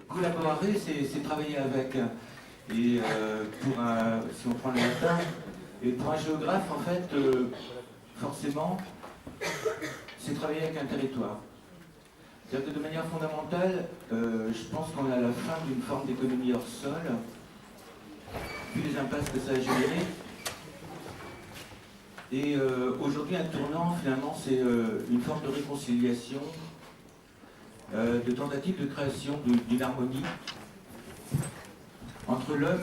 Collaborer, c'est travailler avec. Et si on prend le latin, et pour un géographe, en fait, forcément, c'est travailler avec un territoire. C'est-à-dire que de manière fondamentale, je pense qu'on est à la fin d'une forme d'économie hors sol, vu les impasses que ça a généré. Et aujourd'hui, un tournant, finalement, c'est une forme de réconciliation, de tentative de création d'une harmonie entre l'homme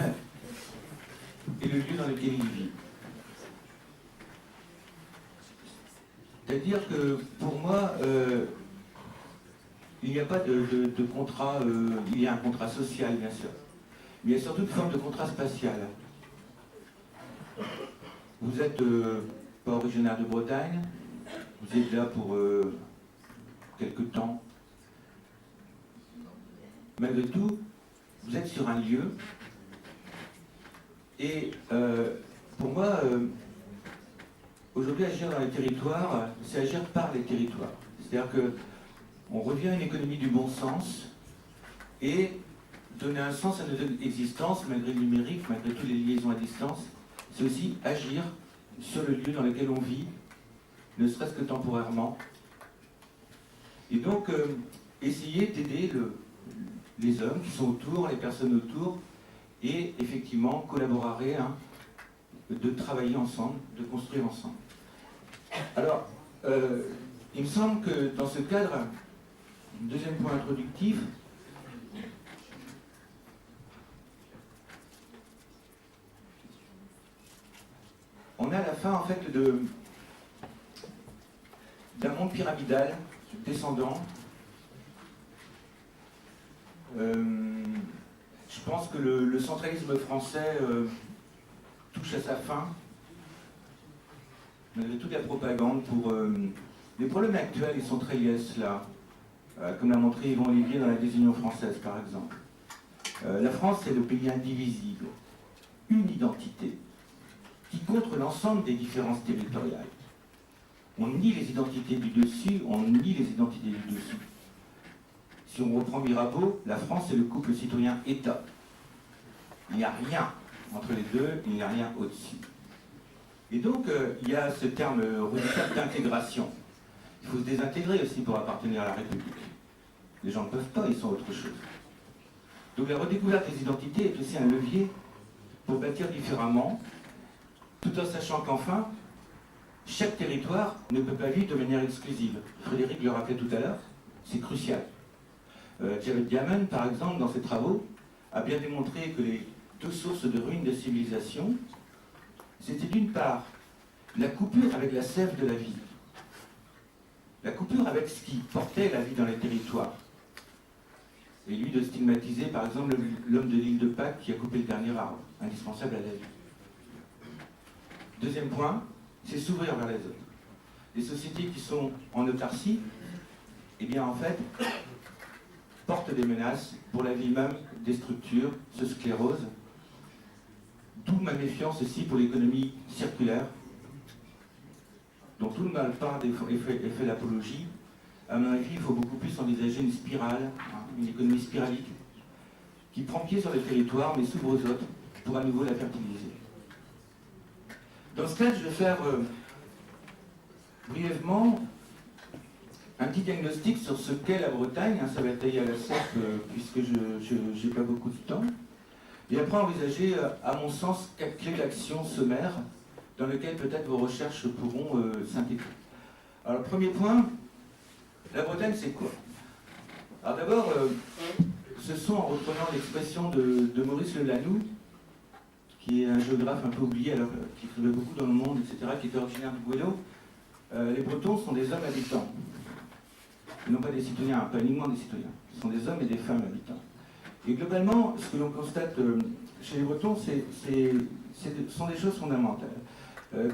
et le lieu dans lequel il vit. C'est-à-dire que, pour moi, il n'y a pas de contrat, il y a un contrat social, bien sûr, mais il y a surtout une forme de contrat spatial. Vous n'êtes pas originaire de Bretagne, vous êtes là pour quelque temps. Malgré tout, vous êtes sur un lieu, et pour moi, aujourd'hui, agir dans les territoires, c'est agir par les territoires. C'est-à-dire qu'on revient à une économie du bon sens et donner un sens à notre existence, malgré le numérique, malgré toutes les liaisons à distance, c'est aussi agir sur le lieu dans lequel on vit, ne serait-ce que temporairement. Et donc, essayer d'aider les hommes qui sont autour, les personnes autour, et effectivement collaborer, de travailler ensemble, de construire ensemble. Alors, il me semble que dans ce cadre, deuxième point introductif, on a à la fin en fait d'un monde pyramidal, descendant. Je pense que le centralisme français touche à sa fin, malgré toute la propagande pour... les problèmes actuels, ils sont très liés à cela, comme l'a montré Yvon Olivier dans la Désunion française, par exemple. La France, c'est le pays indivisible, une identité, qui contre l'ensemble des différences territoriales. On nie les identités du dessus, on nie les identités du dessous. Si on reprend Mirabeau, la France, c'est le couple citoyen-État. Il n'y a rien entre les deux, il n'y a rien au-dessus. Et donc, il y a ce terme redoutable d'intégration. Il faut se désintégrer aussi pour appartenir à la République. Les gens ne peuvent pas, ils sont autre chose. Donc la redécouverte des identités est aussi un levier pour bâtir différemment, tout en sachant qu'enfin, chaque territoire ne peut pas vivre de manière exclusive. Frédéric le rappelait tout à l'heure, c'est crucial. Jared Diamond, par exemple, dans ses travaux, a bien démontré que les deux sources de ruines de civilisation, c'était d'une part la coupure avec la sève de la vie, la coupure avec ce qui portait la vie dans les territoires. Et lui de stigmatiser, par exemple, l'homme de l'île de Pâques qui a coupé le dernier arbre, indispensable à la vie. Deuxième point, c'est s'ouvrir vers les autres. Les sociétés qui sont en autarcie, eh bien en fait, portent des menaces pour la vie même des structures, se sclérosent. D'où ma méfiance aussi pour l'économie circulaire, dont tout le mal part et fait l'apologie. À mon avis, il faut beaucoup plus envisager une spirale, une économie spiralique, qui prend pied sur les territoires, mais s'ouvre aux autres, pour à nouveau la fertiliser. Dans ce cas, je vais faire brièvement un petit diagnostic sur ce qu'est la Bretagne. Ça va être taillé à la sèche, puisque je n'ai pas beaucoup de temps. Et après, envisager, à mon sens, 4 clés d'action sommaires dans lesquelles peut-être vos recherches pourront s'intégrer. Alors, premier point, la Bretagne, c'est quoi? Alors d'abord, ce sont, en reprenant l'expression de Maurice Lelanoux, qui est un géographe un peu oublié, alors qui écrivait beaucoup dans le monde, etc., qui était originaire du Gouello, les Bretons sont des hommes habitants. Ils n'ont pas des citoyens, pas uniquement des citoyens. Ce sont des hommes et des femmes habitants. Et globalement, ce que l'on constate chez les Bretons, sont des choses fondamentales.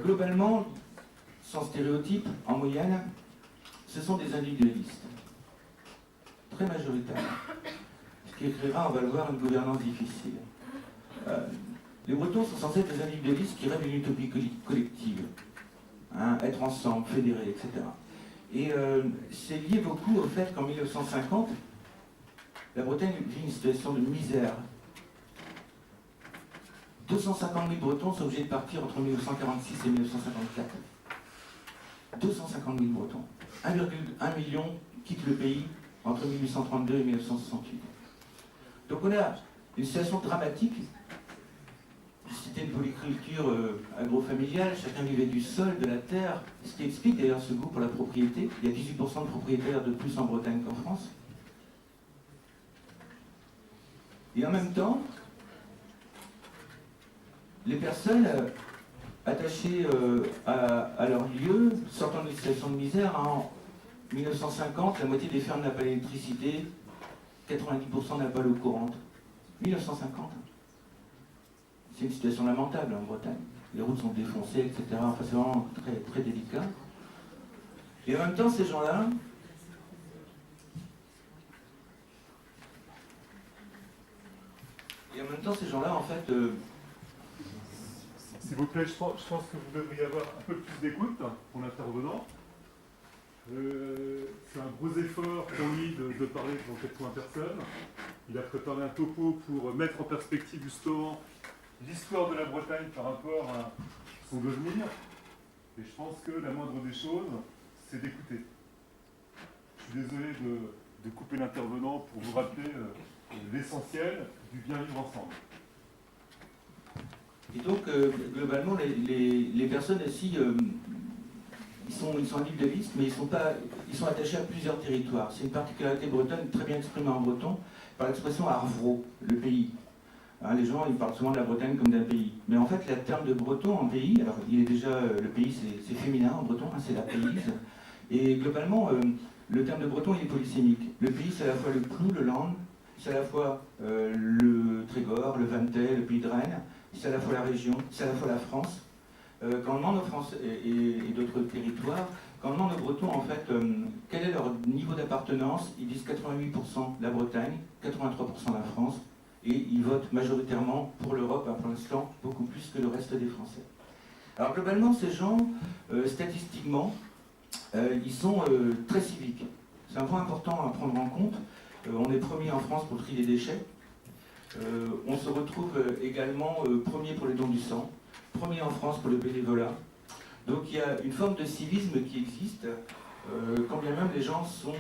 Globalement, sans stéréotype, en moyenne, ce sont des individualistes. Très majoritaires. Ce qui créera, on va le voir, une gouvernance difficile. Les Bretons sont censés être des individualistes qui rêvent d'une utopie collective. Être ensemble, fédérés, etc. Et c'est lié beaucoup au fait qu'en 1950, la Bretagne vit une situation de misère. 250 000 Bretons sont obligés de partir entre 1946 et 1954. 250 000 Bretons. 1,1 million quittent le pays entre 1832 et 1968. Donc on a une situation dramatique. C'était une polyculture agro-familiale, chacun vivait du sol, de la terre, ce qui explique d'ailleurs ce goût pour la propriété. Il y a 18% de propriétaires de plus en Bretagne qu'en France. Et en même temps, les personnes attachées à leur lieu, sortant d'une situation de misère, en 1950, la moitié des fermes n'a pas d'électricité, 90% n'a pas l'eau courante. 1950. C'est une situation lamentable en Bretagne. Les routes sont défoncées, etc. Enfin, c'est vraiment très, très délicat. Et en même temps, ces gens-là, en fait... S'il vous plaît, je pense que vous devriez avoir un peu plus d'écoute pour l'intervenant. C'est un gros effort pour lui de parler devant 80 personnes. Il a préparé un topo pour mettre en perspective justement l'histoire de la Bretagne par rapport à son devenir. Et je pense que la moindre des choses, c'est d'écouter. Je suis désolé de couper l'intervenant pour vous rappeler l'essentiel du bien vivre ensemble. Et donc, globalement, les personnes ici, ils sont individualistes, mais ils sont attachés à plusieurs territoires. C'est une particularité bretonne très bien exprimée en breton par l'expression Arvro, le pays. Hein, les gens, ils parlent souvent de la Bretagne comme d'un pays. Mais en fait, le terme de breton en pays, alors il est déjà, le pays c'est féminin en breton, hein, c'est la pays. Et globalement, le terme de breton il est polysémique. Le pays, c'est à la fois le Clou, le Land, c'est à la fois le Trégor, le Ventais, le Pays de Rennes, c'est à la fois la région, c'est à la fois la France. Quand on demande aux Français et d'autres territoires, quand on demande aux Bretons, en fait, quel est leur niveau d'appartenance, ils disent 88% la Bretagne, 83% la France, et ils votent majoritairement pour l'Europe, pour l'instant, beaucoup plus que le reste des Français. Alors globalement, ces gens, statistiquement, ils sont très civiques. C'est un point important à prendre en compte. On est premier en France pour le tri des déchets. On se retrouve également premier pour les dons du sang, premier en France pour le bénévolat. Donc il y a une forme de civisme qui existe, quand bien même les gens sont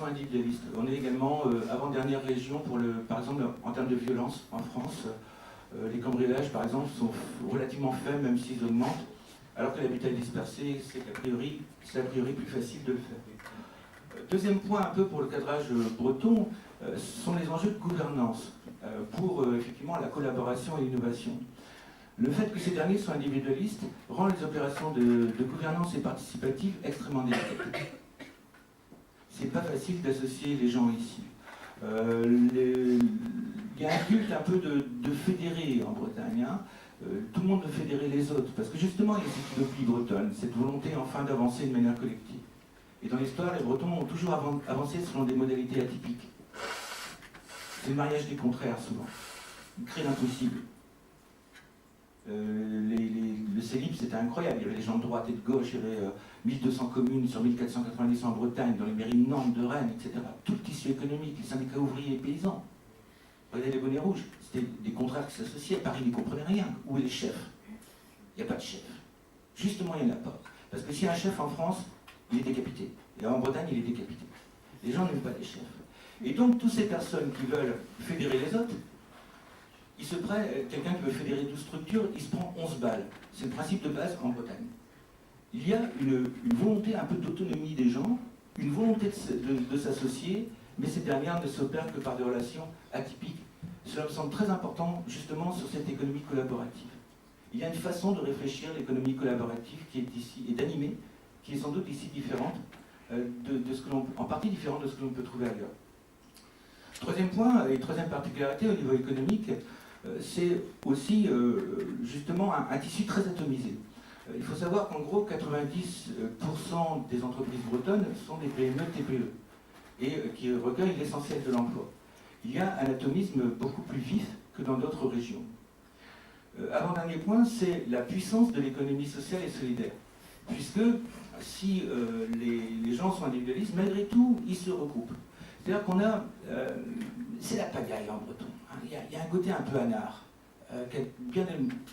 individualistes. On est également avant-dernière région, par exemple en termes de violence en France. Les cambriolages par exemple sont relativement faibles, même s'ils augmentent, alors que l'habitat dispersé, c'est a priori plus facile de le faire. Deuxième point un peu pour le cadrage breton, ce sont les enjeux de gouvernance pour effectivement la collaboration et l'innovation. Le fait que ces derniers soient individualistes rend les opérations de gouvernance et participative extrêmement délicates. C'est pas facile d'associer les gens ici. Il y a un culte un peu de fédérer en Bretagne. Hein. Tout le monde veut fédérer les autres, parce que justement il y a cette utopie bretonne, cette volonté enfin d'avancer de manière collective. Et dans l'histoire, les Bretons ont toujours avancé selon des modalités atypiques. C'est le mariage des contraires, souvent. Ils créent l'impossible. Le célib, c'était incroyable. Il y avait les gens de droite et de gauche, il y avait 1200 communes sur 1490 en Bretagne, dans les mairies de Nantes, de Rennes, etc. Tout le tissu économique, les syndicats ouvriers et paysans. Regardez les bonnets rouges, c'était des contraires qui s'associaient. Paris n'y comprenait rien. Où est les chefs? Il n'y a pas de chef. Justement, il n'y en a pas. Parce que s'il y a un chef en France, il est décapité. Et en Bretagne, il est décapité. Les gens n'aiment pas les chefs. Et donc, toutes ces personnes qui veulent fédérer les autres, il se prend, quelqu'un qui veut fédérer 12 structures, il se prend 11 balles. C'est le principe de base en Bretagne. Il y a une volonté un peu d'autonomie des gens, une volonté de s'associer, mais ces dernières ne s'opèrent que par des relations atypiques. Cela me semble très important, justement, sur cette économie collaborative. Il y a une façon de réfléchir l'économie collaborative qui est ici, et d'animer, qui est sans doute ici différente, en partie différente de ce que l'on peut trouver ailleurs. Troisième point, et troisième particularité au niveau économique, c'est aussi justement un tissu très atomisé. Il faut savoir qu'en gros, 90% des entreprises bretonnes sont des PME, TPE, et qui recueillent l'essentiel de l'emploi. Il y a un atomisme beaucoup plus vif que dans d'autres régions. Avant-dernier point, c'est la puissance de l'économie sociale et solidaire. Puisque si les gens sont individualistes, malgré tout, ils se regroupent. C'est-à-dire qu'on a... c'est la pagaille en breton. Hein. Il y a un côté un peu anard, qu'a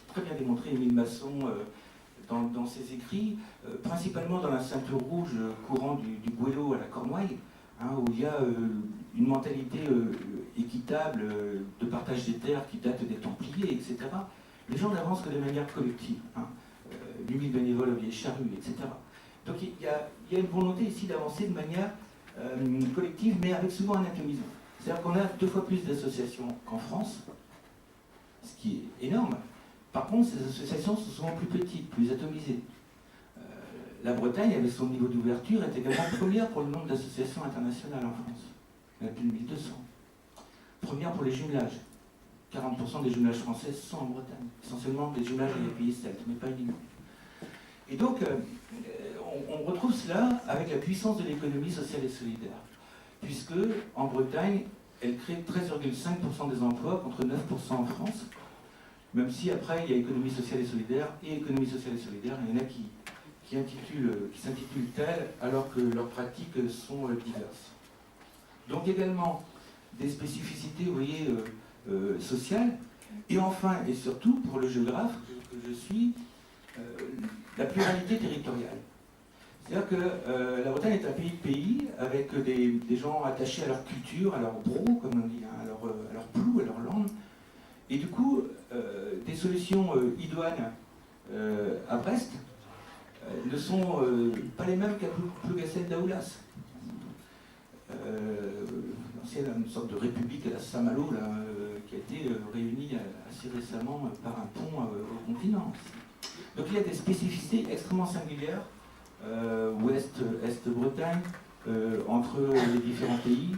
très bien démontré Émile Masson dans ses écrits, principalement dans la ceinture rouge courant du Goëlo à la Cornouaille, hein, où il y a une mentalité équitable de partage des terres qui date des Templiers, etc. Les gens n'avancent que de manière collective. Hein. L'humile bénévole au vieil charrue, etc. Donc il y a une volonté ici d'avancer de manière collective, mais avec souvent un atomisme. C'est-à-dire qu'on a 2 fois plus d'associations qu'en France, ce qui est énorme. Par contre, ces associations sont souvent plus petites, plus atomisées. La Bretagne, avec son niveau d'ouverture, est également première pour le nombre d'associations internationales en France. Il y en a plus de 1200. Première pour les jumelages. 40% des jumelages français sont en Bretagne. Essentiellement des jumelages avec les pays celtes, mais pas uniquement. Et donc, on retrouve cela avec la puissance de l'économie sociale et solidaire. Puisque, en Bretagne, elle crée 13,5% des emplois contre 9% en France. Même si après, il y a économie sociale et solidaire, et économie sociale et solidaire, il y en a qui s'intitulent telles alors que leurs pratiques sont diverses. Donc également des spécificités, vous voyez, sociales, et enfin et surtout, pour le géographe que je suis, la pluralité territoriale. C'est-à-dire que la Bretagne est un pays avec des gens attachés à leur culture, à leur bro, comme on dit, hein, à leur plou, à leur langue, et du coup, des solutions idoines à Brest ne sont pas les mêmes qu'à Plougastel d'Aoulas. L'ancienne une sorte de république à la Saint-Malo qui a été réunie assez récemment par un pont au continent. Donc il y a des spécificités extrêmement singulières, ouest-est Bretagne, entre les différents pays,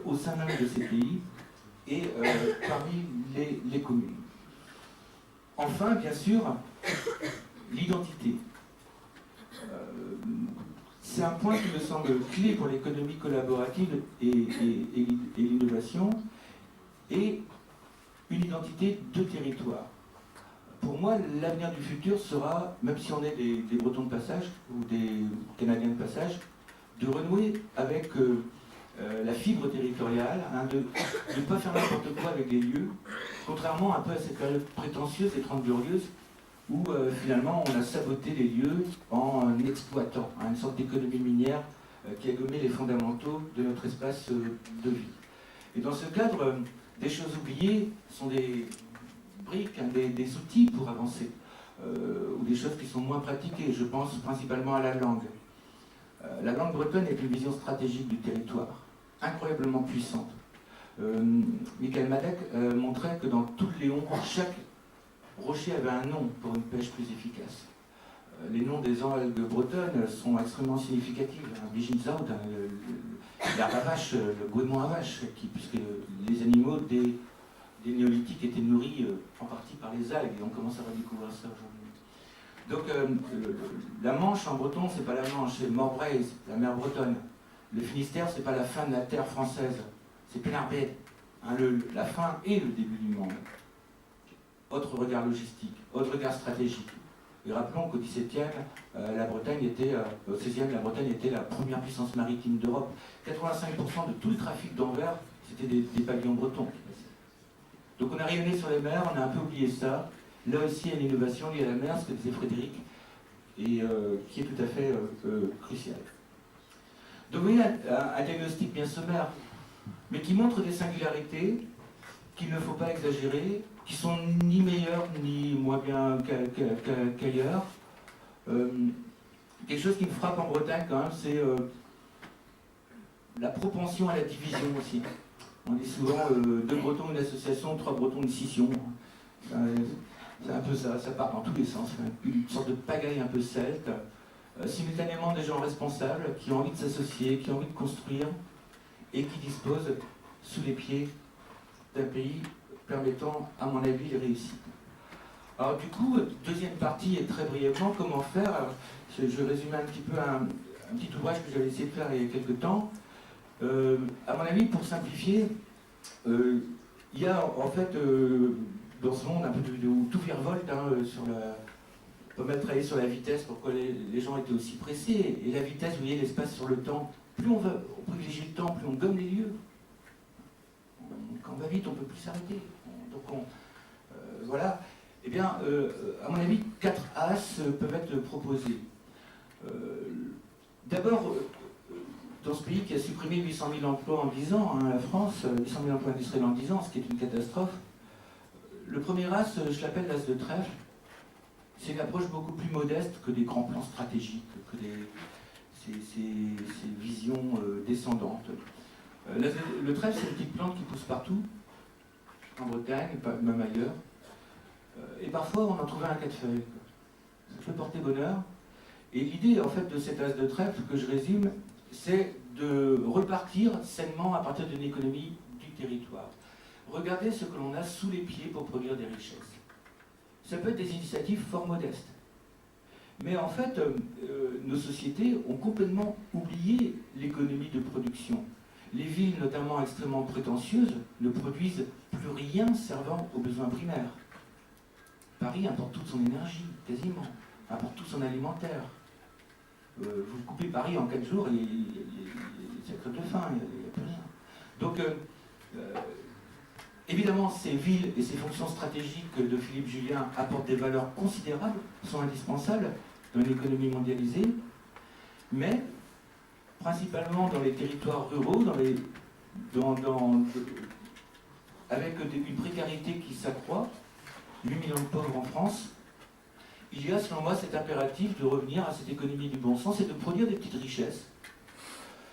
au sein même de ces pays, et parmi les communes. Enfin, bien sûr, l'identité. C'est un point qui me semble clé pour l'économie collaborative et l'innovation, et une identité de territoire. Pour moi, l'avenir du futur sera, même si on est des Bretons de passage ou des Canadiens de passage, de renouer avec la fibre territoriale, hein, de ne pas faire n'importe quoi avec les lieux, contrairement un peu à cette période prétentieuse et 30 glorieuses, où finalement on a saboté les lieux en exploitant, hein, une sorte d'économie minière qui a gommé les fondamentaux de notre espace de vie. Et dans ce cadre, des choses oubliées sont des briques, hein, des outils pour avancer, ou des choses qui sont moins pratiquées. Je pense principalement à la langue. La langue bretonne est une vision stratégique du territoire, incroyablement puissante. Michael Madec montrait que dans tout le Léon, chaque rocher avait un nom pour une pêche plus efficace. Les noms des algues bretonnes sont extrêmement significatifs. Biginzout, l'herbe à vache, le goémon à vache, puisque les animaux des néolithiques étaient nourris en partie par les algues, et on commence à redécouvrir ça aujourd'hui. Donc la Manche en breton, c'est pas la Manche, c'est Morbraise, la mer bretonne. Le Finistère, c'est pas la fin de la terre française, c'est Pénarbet, hein, la fin et le début du monde. Autre regard logistique, autre regard stratégique. Et rappelons qu'au XVIIe, la Bretagne était, au XVIe, la Bretagne était la première puissance maritime d'Europe. 85% de tout le trafic d'Anvers, c'était des pavillons bretons qui passaient. Donc on a rayonné sur les mers, on a un peu oublié ça. Là aussi, il y a une innovation liée à la mer, ce que disait Frédéric, et qui est tout à fait cruciale. Donc vous voyez, un diagnostic bien sommaire, mais qui montre des singularités qu'il ne faut pas exagérer, qui sont ni meilleures ni moins bien qu'ailleurs. Quelque chose qui me frappe en Bretagne quand même, c'est la propension à la division aussi. On dit souvent 2 Bretons, une association, 3 Bretons, une scission. C'est un peu ça, ça part dans tous les sens. Une sorte de pagaille un peu celte. Simultanément des gens responsables qui ont envie de s'associer, qui ont envie de construire et qui disposent sous les pieds d'un pays permettant, à mon avis, les réussites. Alors du coup, deuxième partie, et très brièvement, comment faire. Alors, je résume un petit peu un petit ouvrage que j'avais essayé de faire il y a quelques temps. À mon avis, pour simplifier, il y a en fait, dans ce monde un peu où tout virevolte, hein, pas mal travaillé sur la vitesse, pourquoi les gens étaient aussi pressés. Et la vitesse, vous voyez, l'espace sur le temps, plus on privilégie le temps, plus on gomme les lieux. Quand on va vite, on ne peut plus s'arrêter. Donc voilà. Eh bien, à mon avis, 4 As peuvent être proposés. D'abord, dans ce pays qui a supprimé 800 000 emplois en 10 ans, hein, la France, 800 000 emplois industriels en 10 ans, ce qui est une catastrophe, le premier As, je l'appelle l'As de trèfle. C'est une approche beaucoup plus modeste que des grands plans stratégiques, que ces visions descendantes. Le trèfle, c'est une petite plante qui pousse partout, en Bretagne, même ailleurs. Et parfois, on en trouvait un 4 feuilles. Ça peut porter bonheur. Et l'idée, en fait, de cet as de trèfle, que je résume, c'est de repartir sainement à partir d'une économie du territoire. Regardez ce que l'on a sous les pieds pour produire des richesses. Ça peut être des initiatives fort modestes. Mais en fait, nos sociétés ont complètement oublié l'économie de production. Les villes, notamment extrêmement prétentieuses, ne produisent plus rien servant aux besoins primaires. Paris importe toute son énergie, quasiment, importe tout son alimentaire. Vous coupez Paris en 4 jours, c'est crève de faim, il n'y a plus rien. Donc, évidemment, ces villes et ces fonctions stratégiques de Philippe Julien apportent des valeurs considérables, sont indispensables dans une économie mondialisée, mais principalement dans les territoires ruraux, avec une précarité qui s'accroît, 8 millions de pauvres en France, il y a selon moi cet impératif de revenir à cette économie du bon sens et de produire des petites richesses.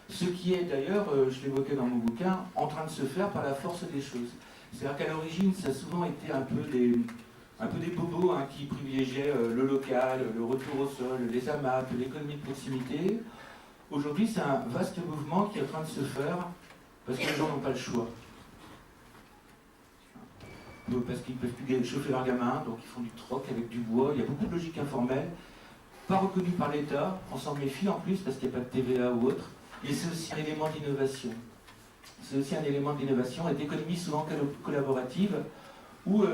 Ce qui est d'ailleurs, je l'évoquais dans mon bouquin, en train de se faire par la force des choses. C'est-à-dire qu'à l'origine, ça a souvent été un peu des bobos hein, qui privilégiaient le local, le retour au sol, les AMAP, l'économie de proximité. Aujourd'hui, c'est un vaste mouvement qui est en train de se faire parce que les gens n'ont pas le choix. Parce qu'ils ne peuvent plus chauffer leurs gamins, donc ils font du troc avec du bois. Il y a beaucoup de logique informelle, pas reconnue par l'État. On s'en méfie en plus parce qu'il n'y a pas de TVA ou autre. Et c'est aussi un élément d'innovation. C'est aussi un élément d'innovation et d'économie souvent collaborative où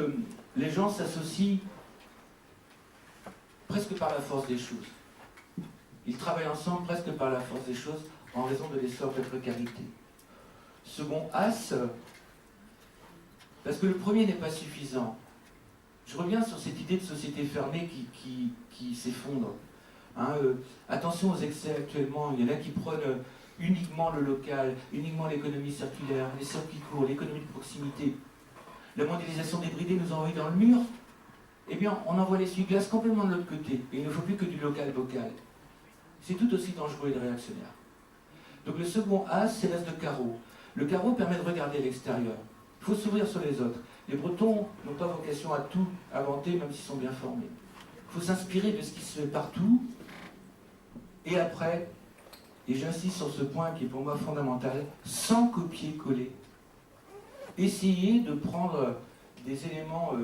les gens s'associent presque par la force des choses. Ils travaillent ensemble presque par la force des choses en raison de l'essor de précarité. Second as, parce que le premier n'est pas suffisant. Je reviens sur cette idée de société fermée qui s'effondre. Hein, attention aux excès actuellement, il y en a qui prônent uniquement le local, uniquement l'économie circulaire, les circuits courts, l'économie de proximité. La mondialisation débridée nous envoie dans le mur, eh bien on envoie l'essuie-glace complètement de l'autre côté, et il ne faut plus que du local-vocal. C'est tout aussi dangereux et réactionnaire. Donc le second as, c'est l'as de carreau. Le carreau permet de regarder l'extérieur. Il faut s'ouvrir sur les autres. Les Bretons n'ont pas vocation à tout inventer, même s'ils sont bien formés. Il faut s'inspirer de ce qui se fait partout. Et après, et j'insiste sur ce point qui est pour moi fondamental, sans copier-coller. Essayer de prendre des éléments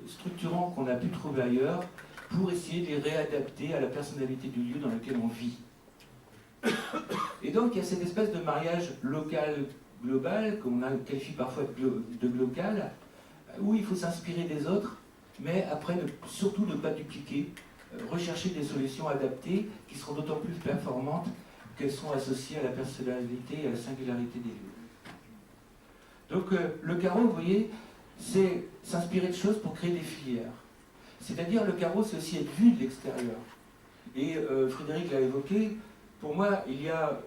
structurants qu'on a pu trouver ailleurs pour essayer de les réadapter à la personnalité du lieu dans lequel on vit. Et donc il y a cette espèce de mariage local-global, qu'on qualifie parfois de glocal, où il faut s'inspirer des autres, mais après surtout ne pas dupliquer, rechercher des solutions adaptées qui seront d'autant plus performantes qu'elles sont associées à la personnalité et à la singularité des lieux. Donc le carreau, vous voyez, c'est s'inspirer de choses pour créer des filières. C'est-à-dire le carreau, c'est aussi être vu de l'extérieur. Et Frédéric l'a évoqué, pour moi, il y a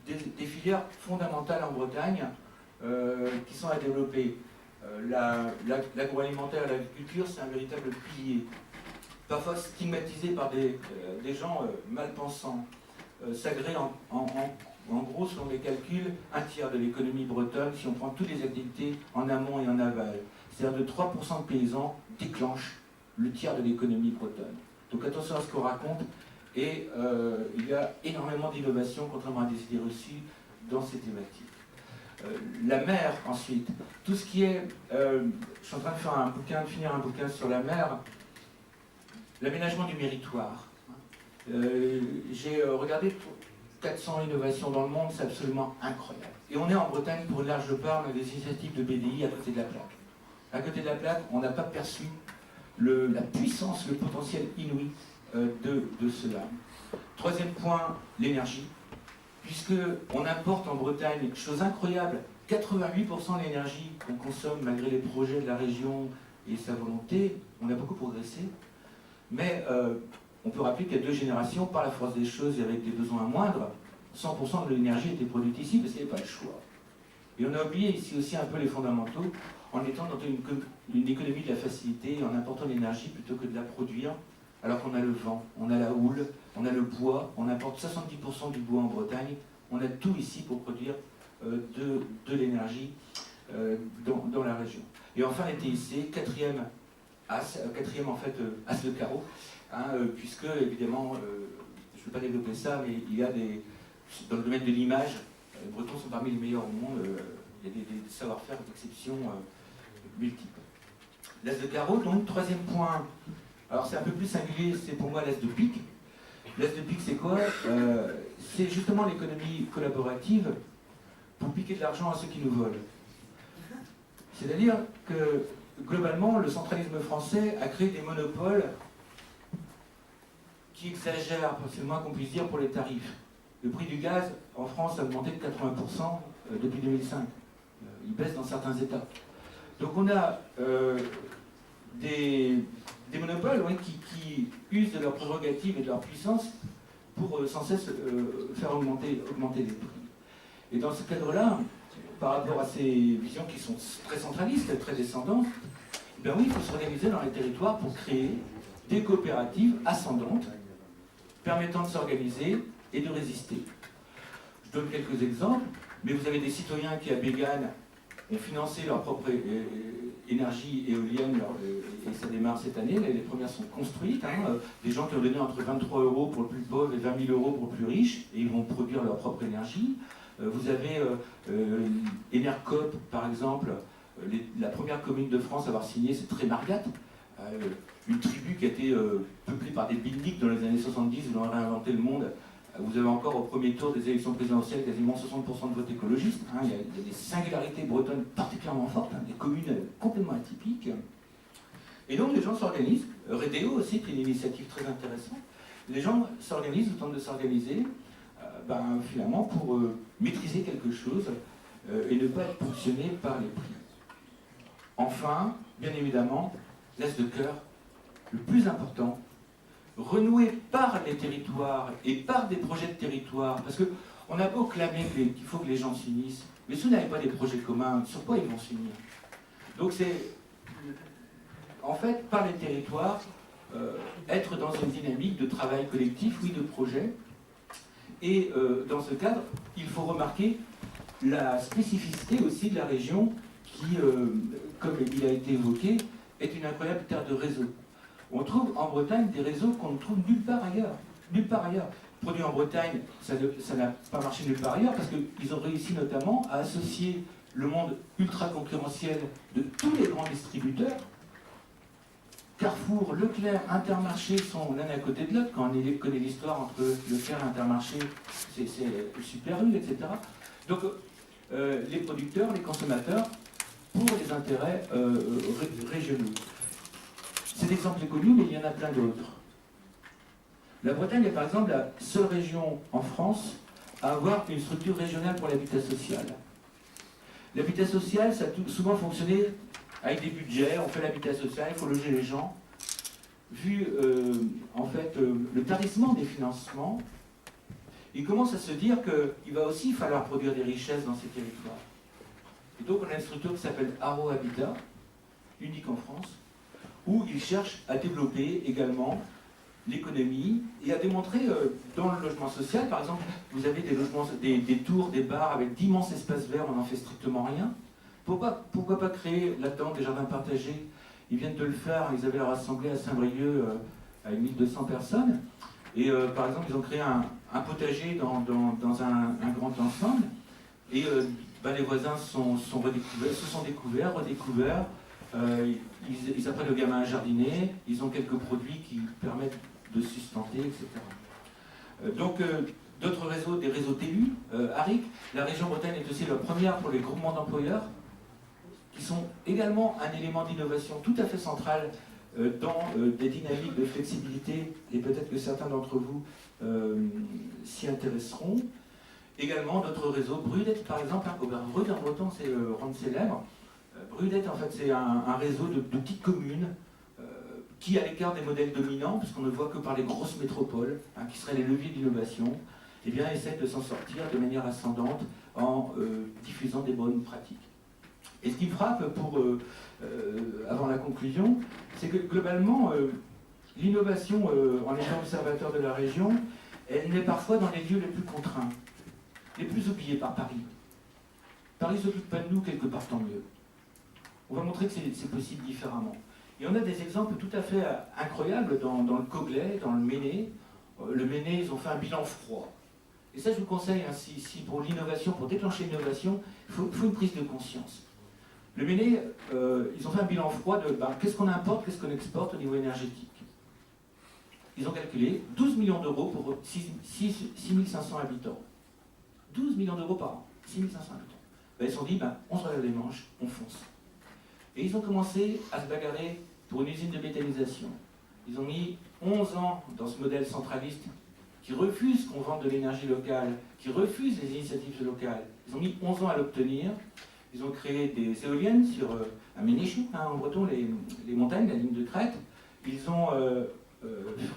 des filières fondamentales en Bretagne qui sont à développer. L'agroalimentaire, l'agriculture, c'est un véritable pilier. Parfois stigmatisé par des gens mal pensants. Ça crée en gros, selon les calculs, un tiers de l'économie bretonne si on prend toutes les activités en amont et en aval. C'est-à-dire de 3% de paysans déclenchent le tiers de l'économie bretonne. Donc attention à ce qu'on raconte. Et il y a énormément d'innovations, contrairement à des idées reçues, dans ces thématiques. La mer, ensuite. Tout ce qui est... je suis en train de faire finir un bouquin sur la mer. L'aménagement du méritoire. J'ai regardé 400 innovations dans le monde, c'est absolument incroyable. Et on est en Bretagne, pour une large part, on a des initiatives de BDI à côté de la plaque. À côté de la plaque, on n'a pas perçu la puissance, le potentiel inouï de cela. Troisième point, l'énergie, puisqu'on importe en Bretagne, chose incroyable, 88% de l'énergie qu'on consomme malgré les projets de la région et sa volonté, on a beaucoup progressé, mais on peut rappeler qu'il y a 2 générations, par la force des choses et avec des besoins moindres, 100% de l'énergie était produite ici parce qu'il n'y avait pas le choix. Et on a oublié ici aussi un peu les fondamentaux en étant dans une économie de la facilité, en important l'énergie plutôt que de la produire, alors qu'on a le vent, on a la houle, on a le bois, on importe 70% du bois en Bretagne, on a tout ici pour produire de l'énergie dans la région. Et enfin les TIC, quatrième as le carreau, hein, puisque évidemment, je ne vais pas développer ça, mais il y a dans le domaine de l'image, les Bretons sont parmi les meilleurs au monde, il y a des savoir-faire d'exception multiples. L'as de carreau, donc troisième point, alors c'est un peu plus singulier, c'est pour moi l'as de pique. L'as de pique c'est quoi? C'est justement l'économie collaborative pour piquer de l'argent à ceux qui nous volent. C'est-à-dire que globalement, le centralisme français a créé des monopoles qui exagèrent, c'est le moins qu'on puisse dire, pour les tarifs. Le prix du gaz en France a augmenté de 80% depuis 2005. Il baisse dans certains États. Donc on a des monopoles qui usent de leurs prérogatives et de leur puissance pour sans cesse faire augmenter les prix. Et dans ce cadre-là, par rapport à ces visions qui sont très centralistes, très descendantes, ben oui, il faut s'organiser dans les territoires pour créer des coopératives ascendantes permettant de s'organiser et de résister. Je donne quelques exemples, mais vous avez des citoyens qui, à Bégane, ont financé leur propre énergie éolienne, et ça démarre cette année. Les premières sont construites. Des gens qui ont donné entre 23 € pour le plus pauvre et 20 000 € pour le plus riche, et ils vont produire leur propre énergie. Vous avez Enercop, par exemple, la première commune de France à avoir signé, c'est Trémargat, une tribu qui a été peuplée par des beatniks dans les années 70, ils ont réinventé le monde. Vous avez encore au premier tour des élections présidentielles quasiment 60% de vote écologiste. Il y a des singularités bretonnes particulièrement fortes, des communes complètement atypiques. Et donc les gens s'organisent. Redéo aussi, qui est une initiative très intéressante. Les gens s'organisent, tentent de s'organiser, finalement pour maîtriser quelque chose et ne pas être ponctionné par les prix. Enfin, bien évidemment, l'as de cœur, le plus important, renouer par les territoires et par des projets de territoire, parce qu'on a beau clamer qu'il faut que les gens s'unissent, mais si vous n'avez pas des projets communs, sur quoi ils vont s'unir? Donc c'est, en fait, par les territoires, être dans une dynamique de travail collectif, oui, de projet. Et dans ce cadre, il faut remarquer la spécificité aussi de la région qui, comme il a été évoqué, est une incroyable terre de réseau. On trouve en Bretagne des réseaux qu'on ne trouve nulle part ailleurs. Nulle part ailleurs. Produit en Bretagne, ça n'a pas marché nulle part ailleurs parce qu'ils ont réussi notamment à associer le monde ultra concurrentiel de tous les grands distributeurs. Carrefour, Leclerc, Intermarché sont l'un à côté de l'autre. Quand on connaît l'histoire entre Leclerc et Intermarché, c'est Super U, etc. Donc les producteurs, les consommateurs, pour les intérêts régionaux. Cet exemple est connu, mais il y en a plein d'autres. La Bretagne est par exemple la seule région en France à avoir une structure régionale pour l'habitat social. L'habitat social, ça a souvent fonctionné avec des budgets, on fait l'habitat social, il faut loger les gens. Vu en fait le tarissement des financements, il commence à se dire qu'il va aussi falloir produire des richesses dans ces territoires. Et donc on a une structure qui s'appelle Haro Habitat, unique en France, où ils cherchent à développer également l'économie et à démontrer dans le logement social, par exemple, vous avez des logements, des tours, des bars avec d'immenses espaces verts, on n'en fait strictement rien. Pourquoi pas créer là-dedans des jardins partagés? Ils viennent de le faire, ils avaient rassemblé à Saint-Brieuc à 1200 personnes. Et par exemple, ils ont créé un potager dans un grand ensemble. Et les voisins se sont redécouverts. Ils apprennent le gamin à jardiner, ils ont quelques produits qui permettent de sustenter, etc. Donc, d'autres réseaux, des réseaux TU, ARIC, la région Bretagne est aussi la première pour les groupements d'employeurs, qui sont également un élément d'innovation tout à fait central dans des dynamiques de flexibilité, et peut-être que certains d'entre vous s'y intéresseront. Également, notre réseau Brudette, par exemple, Brud en breton, c'est rendre célèbre. Brudette, en fait, c'est un réseau de petites communes qui, à l'écart des modèles dominants, puisqu'on ne voit que par les grosses métropoles, qui seraient les leviers d'innovation, eh bien, essaient de s'en sortir de manière ascendante en diffusant des bonnes pratiques. Et ce qui me frappe, avant la conclusion, c'est que globalement, l'innovation, en étant observateur de la région, elle naît parfois dans les lieux les plus contraints, les plus oubliés par Paris. Paris ne s'occupe pas de nous, quelque part tant mieux. On va montrer que c'est possible différemment. Et on a des exemples tout à fait incroyables dans le Coglais, dans le Méné. Le Méné, ils ont fait un bilan froid. Et ça, je vous conseille, hein, si pour l'innovation, pour déclencher l'innovation, il faut une prise de conscience. Le Méné, ils ont fait un bilan froid de qu'est-ce qu'on importe, qu'est-ce qu'on exporte au niveau énergétique. Ils ont calculé 12 millions d'euros pour 6500 habitants. 12 millions d'euros par an, 6500 habitants. Ils se sont dit, on se relève les manches, on fonce. Et ils ont commencé à se bagarrer pour une usine de méthanisation. Ils ont mis 11 ans dans ce modèle centraliste qui refuse qu'on vende de l'énergie locale, qui refuse les initiatives locales. Ils ont mis 11 ans à l'obtenir. Ils ont créé des éoliennes sur à Ménichou, en breton, les montagnes, la ligne de crête. Ils ont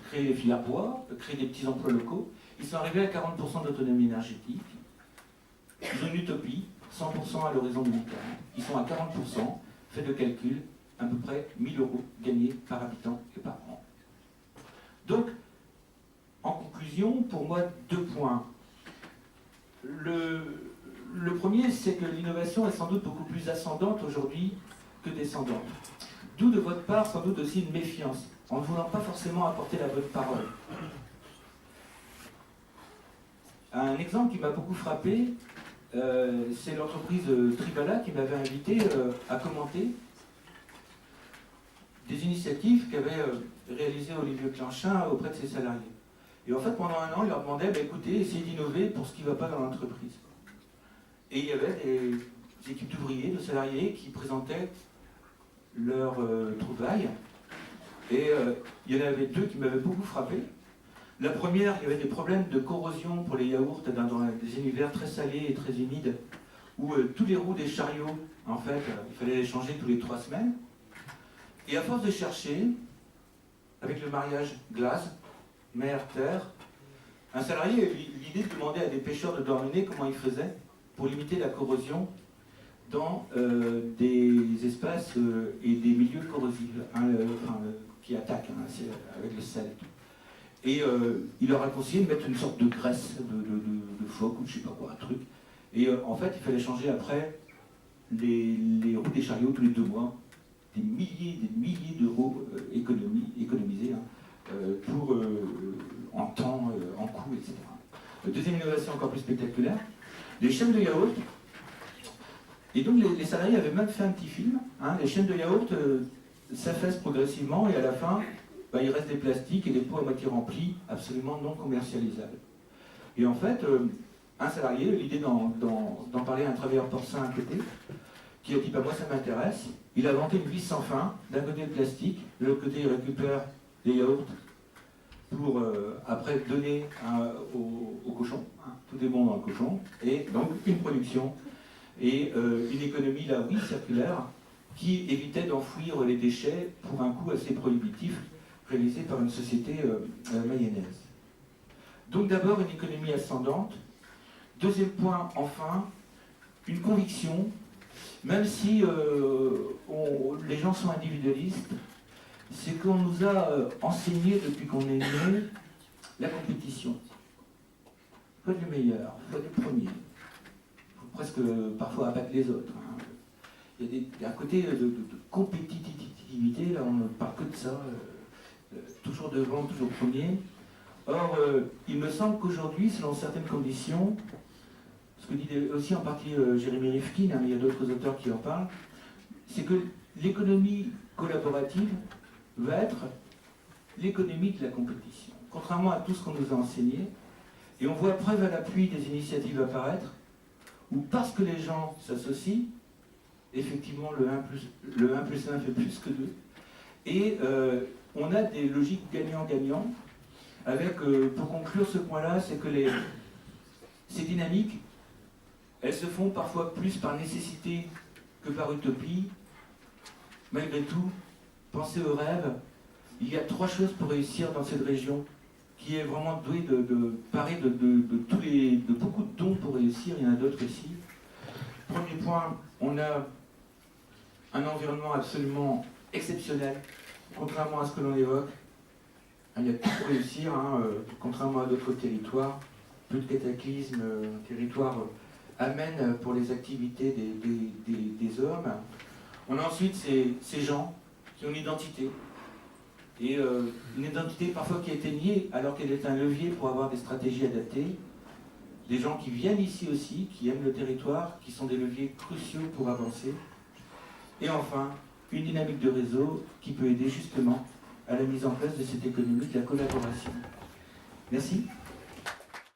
créé les filières bois, créé des petits emplois locaux. Ils sont arrivés à 40% d'autonomie énergétique. Ils ont une utopie, 100% à l'horizon 2040. Ils sont à 40%. Fait de calcul, à peu près 1 000 euros gagnés par habitant et par an. Donc, en conclusion, pour moi, 2 points. Le premier, c'est que l'innovation est sans doute beaucoup plus ascendante aujourd'hui que descendante. D'où de votre part, sans doute aussi une méfiance, en ne voulant pas forcément apporter la bonne parole. Un exemple qui m'a beaucoup frappé, c'est l'entreprise Tribala qui m'avait invité à commenter des initiatives qu'avait réalisées Olivier Clanchin auprès de ses salariés. Et en fait, pendant un an, il leur demandait, écoutez, essayez d'innover pour ce qui ne va pas dans l'entreprise. Et il y avait des équipes d'ouvriers, de salariés qui présentaient leurs trouvailles. Et il y en avait 2 qui m'avaient beaucoup frappé. La première, il y avait des problèmes de corrosion pour les yaourts dans des univers très salés et très humides, où tous les roues des chariots, en fait, il fallait les changer tous les 3 semaines. Et à force de chercher, avec le mariage glace, mer, terre, un salarié a eu l'idée de demander à des pêcheurs de Douarnenez comment ils faisaient pour limiter la corrosion dans des espaces et des milieux corrosifs qui attaquent avec le sel. Et il leur a conseillé de mettre une sorte de graisse de phoque ou je sais pas quoi, un truc. Et en fait, il fallait changer après les roues des chariots tous les 2 mois. Des milliers d'euros économisés en temps, en coût, etc. Deuxième innovation encore plus spectaculaire, les chaînes de yaourt. Et donc les salariés avaient même fait un petit film. Les chaînes de yaourt s'affaissent progressivement et à la fin, il reste des plastiques et des pots à moitié remplis, absolument non commercialisables. Et en fait, un salarié, l'idée d'en parler à un travailleur porcin à côté, qui a dit moi ça m'intéresse, il a inventé une vis sans fin, d'un côté le plastique, de l'autre côté il récupère des yaourts pour après donner au cochon, tout est bon dans le cochon, et donc une production et une économie là oui circulaire qui évitait d'enfouir les déchets pour un coût assez prohibitif réalisé par une société mayonnaise. Donc d'abord une économie ascendante. Deuxième point, enfin, une conviction, même si les gens sont individualistes, c'est qu'on nous a enseigné depuis qu'on est né la compétition. Il faut être le meilleur, il faut être le premier. Il faut presque parfois abattre les autres. Il y a un côté de compétitivité, là on ne parle que de ça, toujours devant, toujours premier. Or, il me semble qu'aujourd'hui, selon certaines conditions, ce que dit aussi en partie Jérémy Rifkin, mais il y a d'autres auteurs qui en parlent, c'est que l'économie collaborative va être l'économie de la compétition. Contrairement à tout ce qu'on nous a enseigné, et on voit preuve à l'appui des initiatives apparaître, où parce que les gens s'associent, effectivement le 1 plus 1 fait plus que 2, Et on a des logiques gagnant-gagnant, avec, pour conclure ce point-là, c'est que ces dynamiques, elles se font parfois plus par nécessité que par utopie. Malgré tout, pensez au rêve. Il y a 3 choses pour réussir dans cette région, qui est vraiment douée parée de beaucoup de dons pour réussir. Il y en a d'autres ici. Premier point, on a un environnement absolument exceptionnel, contrairement à ce que l'on évoque. Il y a tout pour réussir, contrairement à d'autres territoires. Peu de cataclysmes, un territoire amène pour les activités des hommes. On a ensuite ces gens qui ont une identité. Et une identité parfois qui a été niée alors qu'elle est un levier pour avoir des stratégies adaptées. Des gens qui viennent ici aussi, qui aiment le territoire, qui sont des leviers cruciaux pour avancer. Et enfin, une dynamique de réseau qui peut aider justement à la mise en place de cette économie de la collaboration. Merci.